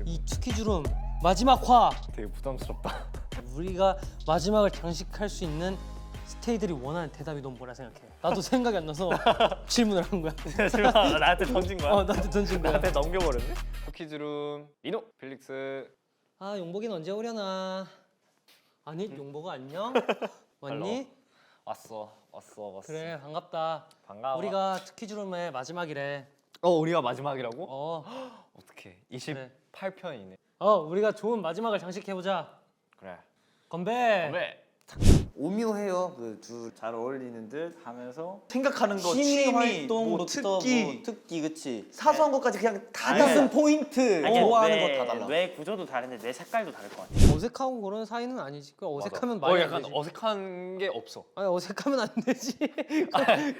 이 투키주름 마지막 화. 되게 부담스럽다. 우리가 마지막을 장식할 수 있는 스테이들이 원하는 대답이 넌 뭐라 생각해? 나도 생각이 안 나서 질문을 한 거야. 설마 나한테 던진 거야? 나한테 던진 거야. 나한테 넘겨버렸네? 쿠키즈룸 민호, 필릭스. 아 용복이는 언제 오려나? 아니 용복아 안녕? 왔니? 왔어. 그래 반갑다. 반가워. 우리가 투키주름의 마지막이래. 우리가 마지막이라고? 그래. 어떡해. 28편이네. 우리가 좋은 마지막을 장식해보자. 그래. 건배. 왜? 오묘해요. 그 둘 잘 어울리는 듯 하면서 생각하는 거 취미 취미, 활동, 뭐 로또, 특기, 뭐 특기, 그치? 사소한 것까지 그냥 다 아니, 무슨 아니, 포인트 아니, 좋아하는 뇌- 거 다 달라. 뇌 구조도 다른데 뇌 색깔도 다를 것 같아. 어색하고 그런 사이는 아니지. 그 어색하면 말이 안 약간 되지. 어색한 게 없어. 아니 어색하면 안 되지.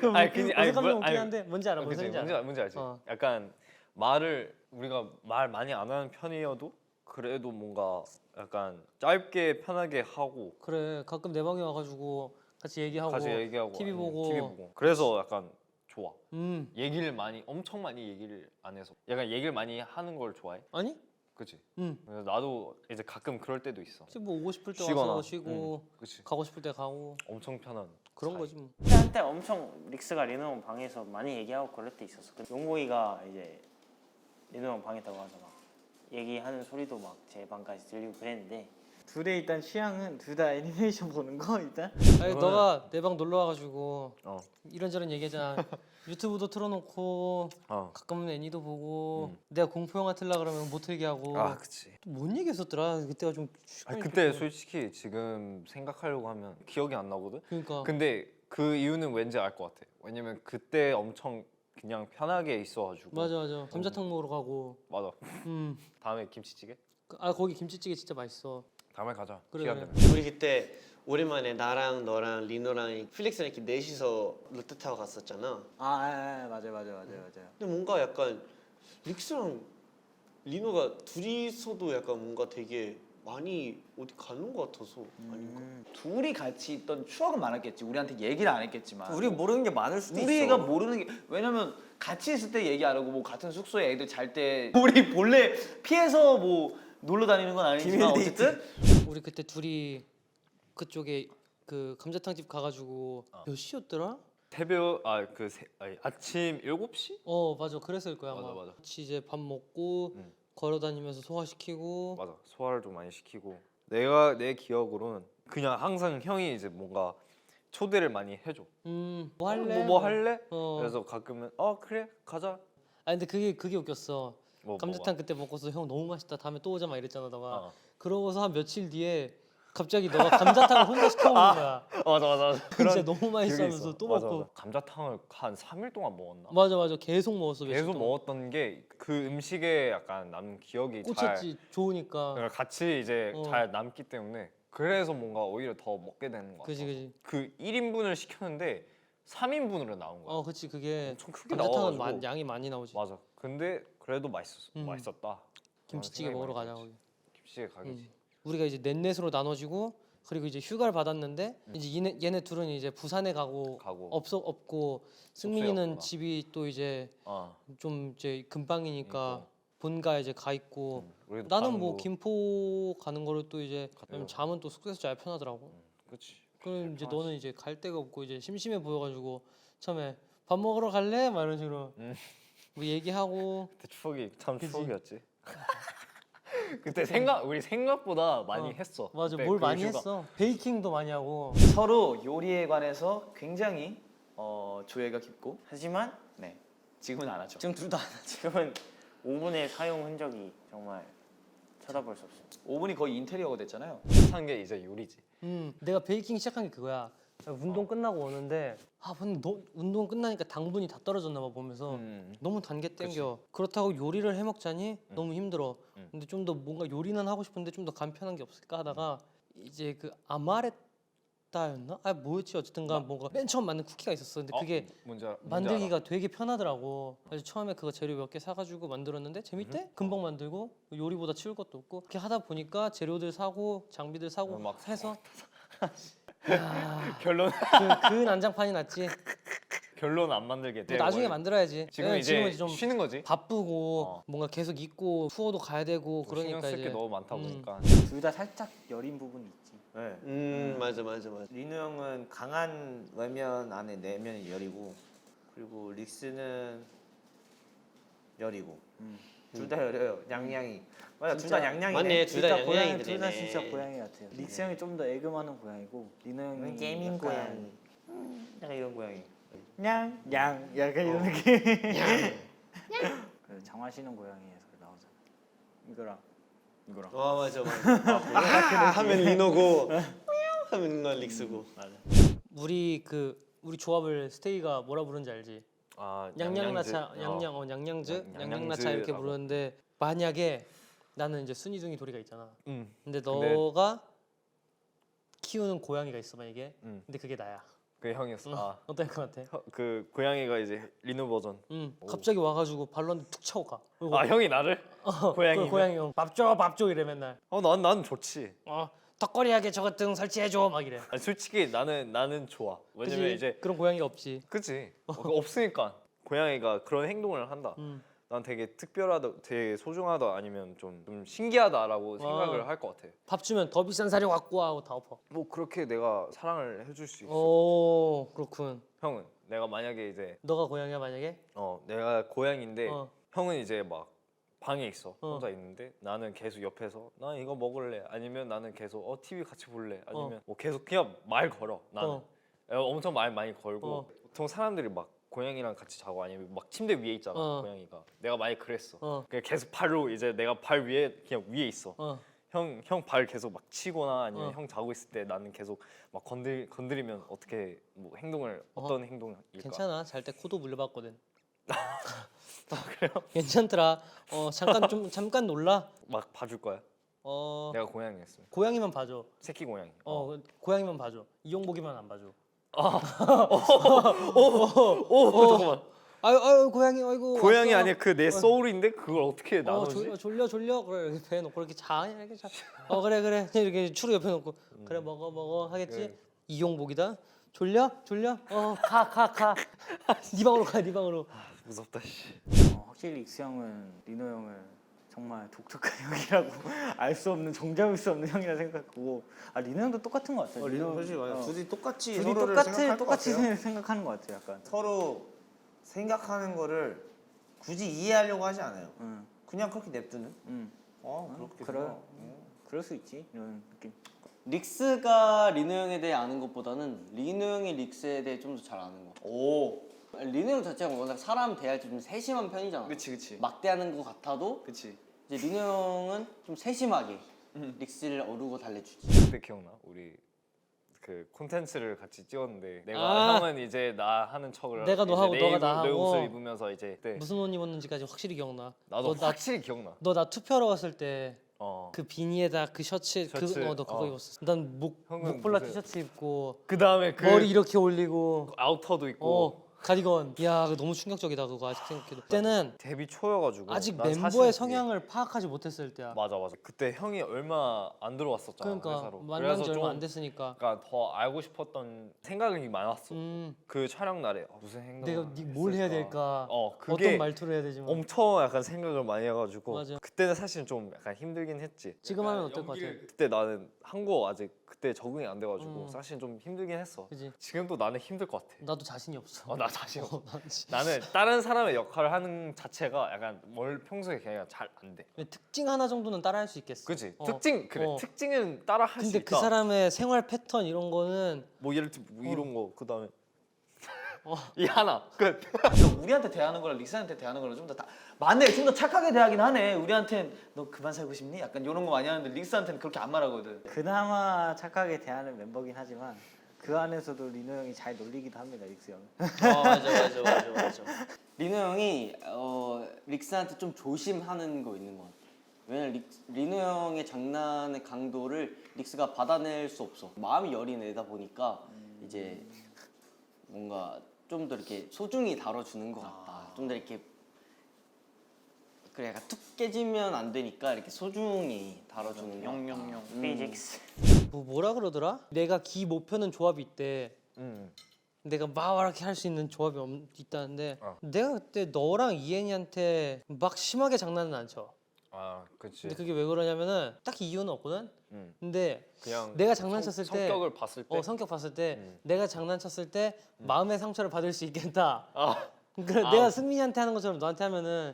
어색하면 웃긴 한데 뭔지 알아? 뭔 그치, 소리인지 알아? 뭔지 알지. 어. 약간 우리가 말 많이 안 하는 편이어도 그래도 뭔가 약간 짧게 편하게 하고 그래 가끔 내 방에 와가지고 같이 얘기하고, 같이 얘기하고 TV 보고. TV 보고. 그래서 약간 좋아. 음 얘기를 엄청 많이 얘기를 안 해서 약간 얘기를 많이 하는 걸 좋아해. 아니? 그치? 응. 그래서 나도 이제 가끔 그럴 때도 있어. 뭐 오고 싶을 때 쉬거나. 와서 쉬고 그치? 가고 싶을 때 가고 엄청 편한 그런 사이. 거지 뭐. 한때 엄청 릭스가 리노 형 방에서 많이 얘기하고 그럴 때 있었어. 용보이가 이제 리노 형 방에다가 와서 막 얘기하는 소리도 막 제 방까지 들리고 그랬는데 둘의 일단 취향은 둘 다 애니메이션 보는 거 일단. 아니 이거는- 너가 내 방 놀러 와가지고 어. 이런저런 얘기하잖아. 유튜브도 틀어놓고 어. 가끔은 애니도 보고 내가 공포 영화 틀라 그러면 못 틀게 하고 아 그치. 또 뭔 얘기했었더라 그때가 좀 아니, 시간이 그때 좀- 솔직히 지금 생각하려고 하면 기억이 안 나거든. 그러니까 근데 그 이유는 왠지 알 것 같아. 왜냐면 그때 엄청 그냥 편하게 있어가지고. 맞아 감자탕 먹으러 가고 맞아. 음. 다음에 김치찌개? 거기 김치찌개 진짜 맛있어. 다음에 가자. 그래. 시간 되면. 우리 그때 오랜만에 나랑 너랑 리노랑 필릭스랑 이렇게 넷이서 롯데타워 갔었잖아. 맞아요. 근데 뭔가 약간 릭스랑 리노가 둘이서도 약간 뭔가 되게 많이 어디 가는 것 같아서 아닌가? 둘이 같이 있던 추억은 많았겠지. 우리한테 얘기를 안 했겠지만. 우리 모르는 게 많을 수도 우리가 있어. 모르는 게 왜냐면 같이 있을 때 얘기 안 하고 뭐 같은 숙소에 애들 잘 때 우리 몰래 피해서 뭐 놀러 다니는 건 아니지만 비밀 데이트. 어쨌든 우리 그때 둘이 그쪽에 그 감자탕집 가가지고 몇 시였더라? 아침 7시? 맞아 그랬을 거야 아마. 맞아. 같이 이제 밥 먹고 응. 걸어 다니면서 소화시키고 맞아. 소화를 좀 많이 시키고. 내 기억으로는 그냥 항상 형이 이제 뭔가 초대를 많이 해줘. 뭐 할래? 뭐 할래? 어. 그래서 가끔은 그래 가자. 아니 근데 그게 웃겼어. 뭐, 감자탕 그때 먹고서 형 너무 맛있다 다음에 또 오자 막 이랬잖아 너가. 어. 그러고서 한 며칠 뒤에 갑자기 너가 감자탕을 혼자 시켜 먹는 거야. 맞아. 진짜 너무 기억이 맛있어하면서 있어. 또 맞아, 먹고. 맞아. 감자탕을 한 3일 동안 먹었나? 맞아 계속 먹었어. 며칠 계속 동안. 먹었던 게 그 음식에 약간 남는 기억이 꽂혔지 좋으니까. 그러니까 같이 이제 어. 잘 남기 때문에 그래서 뭔가 오히려 더 먹게 되는 거 같아. 그지. 그 1인분을 시켰는데 3인분으로 나온 거야. 그치 그게 엄청 크게 감자탕은 나와가지고. 양이 많이 나오지. 맞아. 근데 그래도 음. 맛있었다. 김치찌개 그런 먹으러 생각이 가자 많이 거기. 들었지. 김치찌개 가겠지. 우리가 이제 넷넷으로 나눠지고 그리고 이제 휴가를 받았는데 이제 얘네 둘은 이제 부산에 가고 없고 승민이는 없구나. 집이 또 이제 어. 좀 이제 근방이니까 본가 이제 가 있고 우리도 나는 가는 뭐 거- 김포 가는 거를 또 이제 왜냐면 갔다 잠은 또 숙소에서 자야 편하더라고. 그렇지. 그럼 이제 너는 이제 갈 데가 없고 이제 심심해 보여가지고 처음에 밥 먹으러 갈래? 막 이런 식으로 뭐 얘기하고 그때 추억이 참 그치? 추억이었지. 그때 우리 생각보다 많이 했어. 맞아 그때 뭘 그 많이 휴가. 했어. 베이킹도 많이 하고. 서로 요리에 관해서 굉장히 조예가 깊고 하지만 네 지금은 안 하죠. 지금 둘 다 안 하지. 지금은 오븐의 사용 흔적이 정말 쳐다볼 수 없어. 오븐이 거의 인테리어가 됐잖아요. 한 게 이제 요리지. 내가 베이킹 시작한 게 그거야. 운동 끝나고 오는데 근데 너 운동 끝나니까 당분이 다 떨어졌나 봐 보면서 너무 단 게 땡겨. 그렇다고 요리를 해 먹자니 너무 힘들어. 근데 좀 더 뭔가 요리는 하고 싶은데 좀 더 간편한 게 없을까 하다가 이제 그 아마레타였나? 뭐였지 어쨌든간 뭔가 맨 처음 만든 쿠키가 있었어. 근데 그게 뭔지 알아. 만들기가 되게 편하더라고. 그래서 처음에 그거 재료 몇 개 사가지고 만들었는데 재밌대? 금방 만들고 요리보다 치울 것도 없고 그렇게 하다 보니까 재료들 사고 장비들 사고 막 해서 결론. 그 난장판이 났지. 결론 안 만들게 뭐 돼. 나중에 만들어야지. 지금 네, 이제 지금은 좀 쉬는 거지. 바쁘고 뭔가 계속 있고 투어도 가야 되고 뭐 신경 그러니까 쓸 게 이제 너무 많다 보니까. 둘 다 살짝 여린 부분이 있지. 네. 맞아. 리노 형은 강한 외면 안에 내면이 열이고 그리고 릭스는 열이고 둘 다 열려요. 양양이 맞아 둘 다 양양이네. 맞네, 둘 다 진짜 고양이, 양양이들이네. 둘 다 진짜 고양이 같아요. 릭스 형이 좀 더 애교 많은 고양이고 리노 형이 게이밍 약간 고양이. 약간 이런 고양이. 냥 약간 이런 느낌. 그 장화 신은 고양이에서 나오잖아. 이거랑. 맞아. 하면 리노고 하면 건 릭스고. 우리 우리 조합을 스테이가 뭐라 부르는지 알지? 아, 양양라차, 양양즈. 양양즈, 양양즈 양양라차 이렇게 라고. 부르는데 만약에 나는 이제 순이둥이 도리가 있잖아. 근데 근데- 너가 키우는 고양이가 있어 만약에. 음. 근데 그게 나야. 그 형이었어. 아, 어떨 것 같아? 그 고양이가 이제 리노 버전. 갑자기 와가지고 발로한테 툭 차고 가. 그리고 아 형이 나를? 고양이. 그 고양이 형 밥줘 이래 맨날. 난 좋지. 덕거리하게 저것 등 설치해줘 막 이래. 아니, 솔직히 나는 좋아. 왜냐면 그치? 이제 그런 고양이가 없지. 그치. 없으니까 고양이가 그런 행동을 한다. 난 되게 특별하다, 되게 소중하다 아니면 좀 신기하다라고 생각을 할 것 같아. 밥 주면 더 비싼 사료 갖고 와 하고 다 엎어. 뭐 그렇게 내가 사랑을 해줄 수 있어. 오 그렇군. 형은 내가 만약에 이제 너가 고양이야 만약에? 내가 고양인데 어. 형은 이제 막 방에 있어 어. 혼자 있는데 나는 계속 옆에서 나 이거 먹을래 아니면 나는 계속 TV 같이 볼래 아니면 뭐 계속 그냥 말 걸어 나는 엄청 말 많이 걸고 보통 사람들이 막 고양이랑 같이 자고 아니면 막 침대 위에 있잖아 고양이가 내가 많이 그랬어 그냥 계속 발로 이제 내가 발 위에 그냥 위에 있어 형 발 계속 막 치거나 아니면 형 자고 있을 때 나는 계속 막 건드리면 어떻게 뭐 어떤 행동일까? 괜찮아. 잘 때 코도 물려봤거든. 그래요? 괜찮더라. 잠깐 놀라. 막 봐줄 거야? 내가 고양이였으면 고양이만 봐줘. 새끼 고양이. 고양이만 봐줘. 이용복이만 안 봐줘. 잠깐만. 아유 고양이 아이고. 고양이 왔어. 아니야 그 내 소울인데 그걸 어떻게 나누지? 졸려 그래 이렇게 배 놓고 이렇게 자 이렇게 자. 그래 이렇게 추루 옆에 놓고 그래 먹어 하겠지. 그래. 이용복이다. 졸려? 가. 네 방으로 가. 네 방으로. 무섭다 씨. 확실히 릭스 형은 리노 형을 정말 독특한 형이라고 알 수 없는 종잡을 수 없는 형이라 생각하고 리노 형도 똑같은 것 같아요. 리노 솔직히 맞아. 둘이 똑같이 둘이 서로를 생각할 것 똑같이 같아요. 생각하는 것 같아요. 약간. 서로 생각하는 거를 굳이 이해하려고 하지 않아요. 응. 그냥 그렇게 냅두는. 그렇게 그럴 수 있지 이런 느낌. 릭스가 리노 형에 대해 아는 것보다는 리노 형이 릭스에 대해 좀 더 잘 아는 거. 오. 리노 형 자체가 워낙 사람 대할 때 좀 세심한 편이잖아. 그치. 막대하는 것 같아도 그치. 이제 리노 형은 좀 세심하게 릭스를 어루고 달래주지. 그때 기억나? 우리 그 콘텐츠를 같이 찍었는데 내가 아. 형은 이제 나 하는 척을 내가 너 이제 하고 내 너가 입- 나 내 하고. 옷을 입으면서 이제 그때 무슨 옷 입었는지까지 확실히 기억나. 나도 너 확실히 기억나. 나 투표하러 갔을 때 그 어. 비니에다 그 셔츠 너 그거 입었어. 난 형은 목볼라 무슨- 티셔츠 입고 그 다음에 그 머리 이렇게 올리고 아우터도 있고 가디건. 야, 그거 너무 충격적이다 그거 아직 생각해도. 그때는 데뷔 초여가지고 아직 난 멤버의 사실 성향을 파악하지 못했을 때야. 맞아. 그때 형이 얼마 안 들어왔었잖아 그러니까 회사로. 만난 지 그래서 얼마 안 좀 됐으니까. 그러니까 더 알고 싶었던 생각이 많았어. 음, 그 촬영 날에 무슨 행동 내가 뭘 해야 될까? 그게 어떤 말투를 해야 되지? 뭐. 엄청 약간 생각을 많이 해가지고 맞아. 그때는 사실 좀 약간 힘들긴 했지. 지금 하면 어떨 것 같아? 그때 나는 한국어 아직 그때 적응이 안 돼가지고 사실 좀 힘들긴 했어. 그지? 지금도 나는 힘들 것 같아. 나도 자신이 없어. 나 자신 없어. 난 나는 다른 사람의 역할을 하는 자체가 약간 뭘 평소에 그냥 잘 안 돼. 특징 하나 정도는 따라할 수 있겠어. 그치? 어. 특징 특징은 따라 할 수 근데 있다. 그 사람의 생활 패턴 이런 거는 뭐 예를 들어 뭐 이런 거 그다음에 이 하나 끝. 우리한테 대하는 거랑 릭스한테 대하는 거랑 좀 더 맞네. 좀 더 착하게 대하긴 하네. 우리한텐 너 그만 살고 싶니? 약간 이런 거 많이 하는데 릭스한테는 그렇게 안 말하거든. 그나마 착하게 대하는 멤버긴 하지만 그 안에서도 리노 형이 잘 놀리기도 합니다. 릭스 형. 맞아. 리노 형이 릭스한테 좀 조심하는 거 있는 것 같아. 왜냐면 리노 형의 장난의 강도를 릭스가 받아낼 수 없어. 마음이 여린 애다 보니까 이제 뭔가 좀 더 이렇게 소중히 다뤄주는 것 같다. 좀 더 이렇게 그래 약간 툭 깨지면 안 되니까 이렇게 소중히 다뤄주는 것 같다. 피직스. 뭐라 그러더라? 내가 기 못 펴는 조합이 있대. 내가 막 이렇게 할 수 있는 조합이 있다는데 어. 내가 그때 너랑 이엔이한테 막 심하게 장난은 안 쳐. 아, 그치. 근데 그게 왜 그러냐면은 딱히 이유는 없거든. 근데 그냥 내가 장난쳤을 때 성격을 봤을 때 성격 봤을 때 내가 장난쳤을 때 마음의 상처를 받을 수 있겠다. 아, 그래 내가 승민이한테 하는 것처럼 너한테 하면은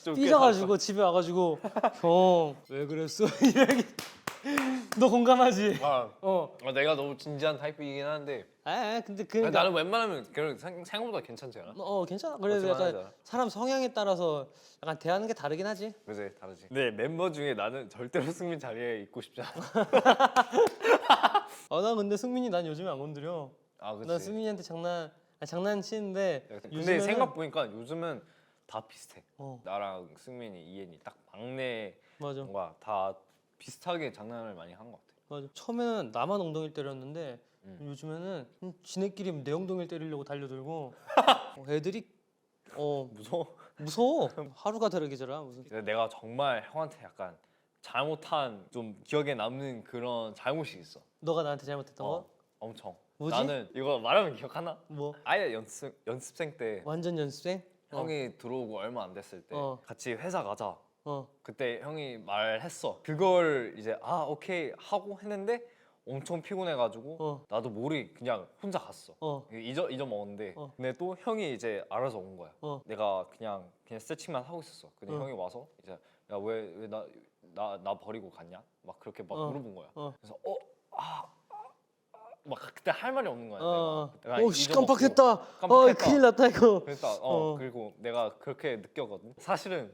좀 삐져가지고 집에 와가지고 형 왜 그랬어? 이렇게 너 공감하지? 아, 어. 내가 너무 진지한 타입이긴 한데 근데 그 나는 웬만하면 그런 생각보다 괜찮지 않아? 괜찮아. 그래도 그렇지만 약간 하자. 사람 성향에 따라서 약간 대하는 게 다르긴 하지. 그지 다르지. 근데 멤버 중에 나는 절대로 승민 자리에 있고 싶지 않아. 나 근데 승민이 난 요즘에 안 건드려. 아, 그치. 난 승민이한테 장난치는데 근데 요즘에는 생각 보니까 요즘은 다 비슷해. 어. 나랑 승민이, 이엔이 딱 막내 맞아. 뭔가 다 비슷하게 장난을 많이 한 것 같아. 맞아. 처음에는 나만 엉덩이를 때렸는데 요즘에는 지네끼리 내 엉덩이를 때리려고 달려들고 애들이 무서워. 하루가 다르게잖아 무슨. 근데 내가 정말 형한테 약간 잘못한 좀 기억에 남는 그런 잘못이 있어. 너가 나한테 잘못했던 거? 엄청. 뭐지? 나는 이거 말하면 기억하나? 뭐? 아예 연습생 때 완전 연습생? 형이 들어오고 얼마 안 됐을 때 어. 같이 회사 가자. 어. 그때 형이 말했어. 그걸 이제 오케이 하고 했는데 엄청 피곤해가지고 나도 모르게 그냥 혼자 갔어. 잊어먹었는데 근데 또 형이 이제 알아서 온 거야. 내가 그냥 스트레칭만 하고 있었어. 근데 형이 와서 이제 야 왜 나 버리고 갔냐? 막 그렇게 막 물어본 거야. 그래서 막 그때 할 말이 없는 거야. 내가 오씨 잊어먹고 깜빡했다. 깜빡했다. 큰일 났다 이거. 그러니까 그리고 내가 그렇게 느꼈거든. 사실은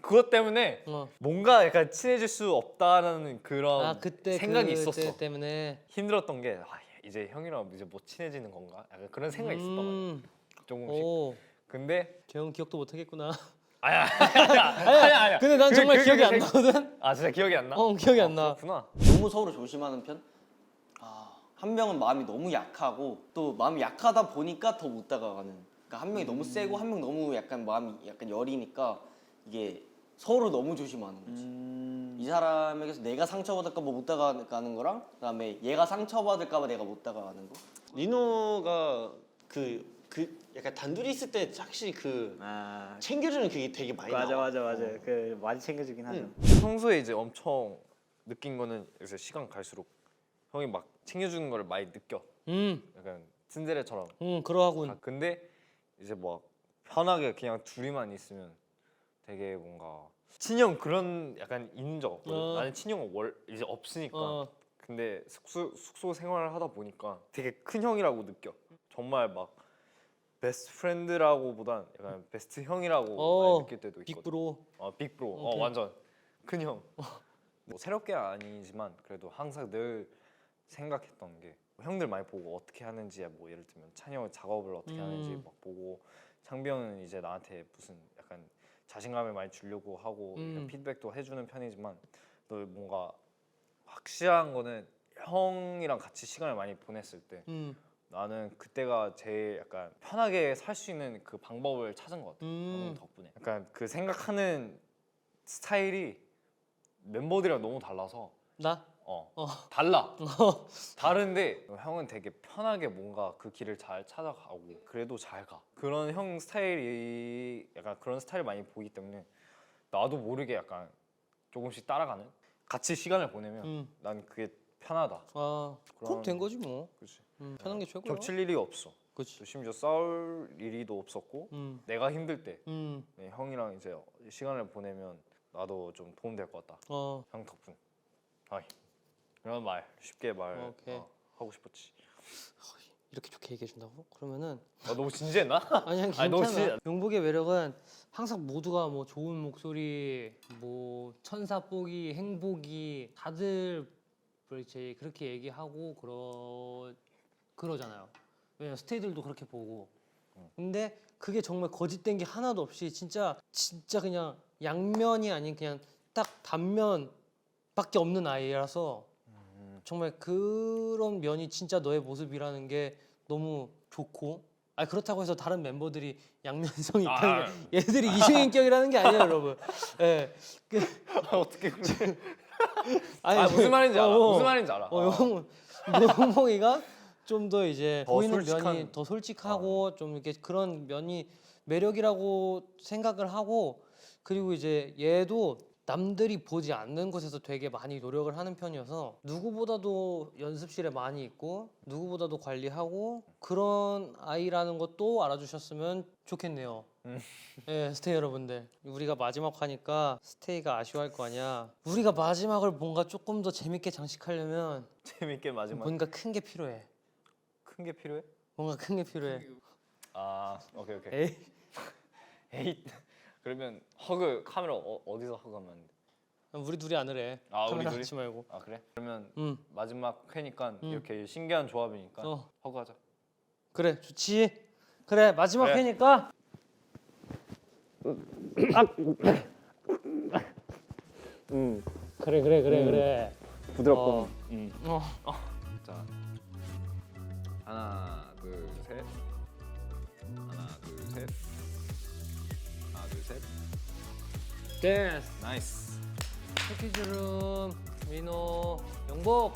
그것 때문에 어. 뭔가 약간 친해질 수 없다라는 그런 그때 생각이 그때 있었어. 때문에. 힘들었던 게 이제 형이랑 이제 못 친해지는 건가? 약간 그런 생각이 있었단 말이야. 조금씩. 오. 근데 재영 기억도 못 하겠구나. 아니야. 근데 난 정말 그게 기억이 안 나거든. 진짜 기억이 안 나? 기억이 안 나. 그렇구나. 너무 서로 조심하는 편? 한 명은 마음이 너무 약하고 또 마음이 약하다 보니까 더 못 다가가는. 그러니까 한 명이 너무 세고 한 명 너무 약간 마음이 약간 여리니까 이게 서로 너무 조심하는 거지. 이 사람에게서 내가 상처받을까 봐 못 다가가는 거랑 그다음에 얘가 상처받을까 봐 내가 못 다가가는 거. 리노가 그 약간 단둘이 있을 때 확실히 챙겨주는 그게 되게 많이 나와. 맞아. 그 많이 챙겨주긴 하죠. 평소에 이제 엄청 느낀 거는 이제 시간 갈수록 형이 막 챙겨주는 거를 많이 느껴. 약간 츤데레처럼. 그러하군. 근데 이제 뭐 편하게 그냥 둘이만 있으면 되게 뭔가 친형 그런 약간 있는 적 없거든. 나는 친형은 이제 없으니까. 근데 숙소 생활을 하다 보니까 되게 큰 형이라고 느껴. 정말 막 베스트 프렌드라고보단 약간 베스트 형이라고 많이 느낄 때도 있거든. 빅브로. 빅브로. 오케이. 완전 큰 형. 뭐 새롭게 아니지만 그래도 항상 늘 생각했던 게 형들 많이 보고 어떻게 하는지 뭐 예를 들면 찬이 형은 작업을 어떻게 하는지 막 보고 창비 형은 이제 나한테 무슨 약간 자신감을 많이 주려고 하고 이런 피드백도 해주는 편이지만 또 뭔가 확실한 거는 형이랑 같이 시간을 많이 보냈을 때 나는 그때가 제일 약간 편하게 살 수 있는 그 방법을 찾은 것 같아. 형 덕분에. 약간 그 생각하는 스타일이 멤버들이랑 너무 달라서 나? 달라. 다른데 형은 되게 편하게 뭔가 그 길을 잘 찾아가고 그래도 잘 가. 그런 형 스타일이 약간 그런 스타일을 많이 보기 때문에 나도 모르게 약간 조금씩 따라가는. 같이 시간을 보내면 난 그게 편하다. 그럼 된 거지 뭐. 그렇지. 편한 게 최고야. 겹칠 일이 없어. 그렇지. 또 심지어 싸울 일이도 없었고 내가 힘들 때 네, 형이랑 이제 시간을 보내면 나도 좀 도움 될 것 같다. 형 덕분. 그런 말 쉽게 오케이. 하고 싶었지. 이렇게 좋게 얘기해 준다고? 그러면은 너무 진지했나? 아니야 아니, 너무 괜찮아. 용복의 매력은 항상 모두가 뭐 좋은 목소리, 뭐 천사뽀기, 행복이 다들 이제 그렇게 얘기하고 그러잖아요. 왜냐면 스테이들도 그렇게 보고. 근데 그게 정말 거짓된 게 하나도 없이 진짜 그냥 양면이 아닌 그냥 딱 단면밖에 없는 아이라서 정말 그런 면이 진짜 너의 모습이라는 게 너무 좋고. 그렇다고 해서 다른 멤버들이 양면성이 있다는 게 얘들이 이중인격이라는 게 아니에요, 여러분. 예. 어떻게 그래? 아니 무슨 말인지 알아. 무슨 말인지 알아. 용봉이가 좀 더 이제 더 보이는 솔직한- 면이 더 솔직하고 좀 이렇게 그런 면이 매력이라고 생각을 하고 그리고 이제 얘도 남들이 보지 않는 곳에서 되게 많이 노력을 하는 편이어서 누구보다도 연습실에 많이 있고 누구보다도 관리하고 그런 아이라는 것도 알아주셨으면 좋겠네요. 예, 스테이 여러분들 우리가 마지막 하니까 스테이가 아쉬워할 거 아니야. 우리가 마지막을 뭔가 조금 더 재밌게 장식하려면 재밌게 마지막 뭔가 큰 게 필요해. 큰 게 필요해? 뭔가 큰 게 필요해. 아 오케이. 에이, 에잇. 그러면 허그 카메라 어디서 허그하면 안 돼? 우리 둘이 안 하래. 아, 우리 카메라 둘이? 하지 말고. 아 그래? 그러면 응, 마지막 회니까 이렇게 신기한 조합이니까 허그하자. 그래 좋지. 그래 마지막 그래. 회니까. 그래. 부드럽고. 어. 자 하나 둘 셋. 하나 둘 셋. 하나 둘 셋. 됐어. 나이스. 패키지룸 민호 영복.